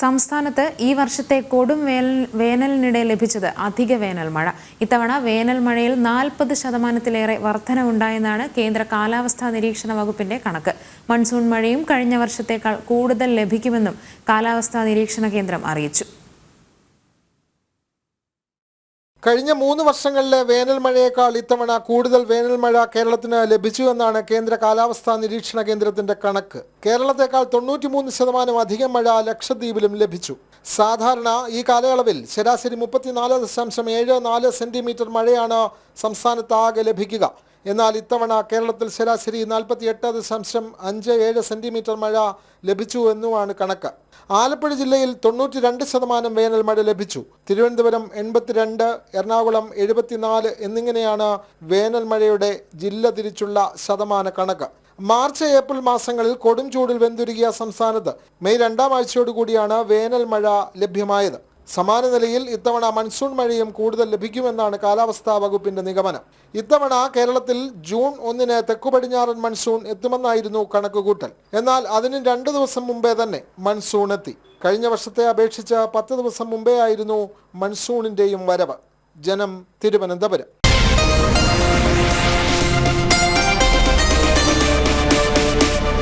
സംസ്ഥാനത്ത് ഈ വർഷത്തെ കൊടും വേനലിനിടെ ലഭിച്ചത് അധിക വേനൽ മഴ. ഇത്തവണ വേനൽ മഴയിൽ 40% വർധനവുണ്ടായെന്നാണ് കേന്ദ്ര കാലാവസ്ഥാ നിരീക്ഷണ വകുപ്പിന്റെ കണക്ക്. മൺസൂൺ മഴയും കഴിഞ്ഞ വർഷത്തേക്കാൾ കൂടുതൽ ലഭിക്കുമെന്നും കാലാവസ്ഥാ നിരീക്ഷണ കേന്ദ്രം അറിയിച്ചു. കഴിഞ്ഞ 3 വർഷങ്ങളിലെ വേനൽ മഴയേക്കാൾ ഇത്തവണ കൂടുതൽ വേനൽ മഴ കേരളത്തിന് ലഭിച്ചുവെന്നാണ് കേന്ദ്ര കാലാവസ്ഥാ നിരീക്ഷണ കേന്ദ്രത്തിന്റെ കണക്ക്. കേരളത്തെക്കാൾ 93% അധികം മഴ ലക്ഷദ്വീപിലും ലഭിച്ചു. സാധാരണ ഈ കാലയളവിൽ ശരാശരി 34.74 സെന്റിമീറ്റർ മഴയാണ് സംസ്ഥാനത്താകെ ലഭിക്കുക. എന്നാൽ ഇത്തവണ കേരളത്തിൽ ശരാശരി 48.57 സെന്റിമീറ്റർ മഴ ലഭിച്ചു എന്നുമാണ് കണക്ക്. ആലപ്പുഴ ജില്ലയിൽ 92% വേനൽ മഴ ലഭിച്ചു. തിരുവനന്തപുരം 82, എറണാകുളം 74 എന്നിങ്ങനെയാണ് വേനൽ മഴയുടെ ജില്ല തിരിച്ചുള്ള ശതമാന കണക്ക്. മാർച്ച്, ഏപ്രിൽ മാസങ്ങളിൽ കൊടും ചൂടിൽ വെന്തുരുകിയ സംസ്ഥാനത്ത് മെയ് 2ാം ആഴ്ചയോടുകൂടിയാണ് വേനൽ മഴ ലഭ്യമായത്. സമാന നിലയിൽ ഇത്തവണ മൺസൂൺ മഴയും കൂടുതൽ ലഭിക്കുമെന്നാണ് കാലാവസ്ഥാ വകുപ്പിന്റെ നിഗമനം. ഇത്തവണ കേരളത്തിൽ ജൂൺ 1-ന് തെക്കു പടിഞ്ഞാറൻ മൺസൂൺ എത്തുമെന്നായിരുന്നു കണക്കുകൂട്ടൽ. എന്നാൽ അതിന് 2 ദിവസം മുമ്പേ തന്നെ മൺസൂൺ എത്തി. കഴിഞ്ഞ വർഷത്തെ അപേക്ഷിച്ച് 10 ദിവസം മുമ്പേ ആയിരുന്നു മൺസൂണിന്റെയും വരവ്. ജനം, തിരുവനന്തപുരം.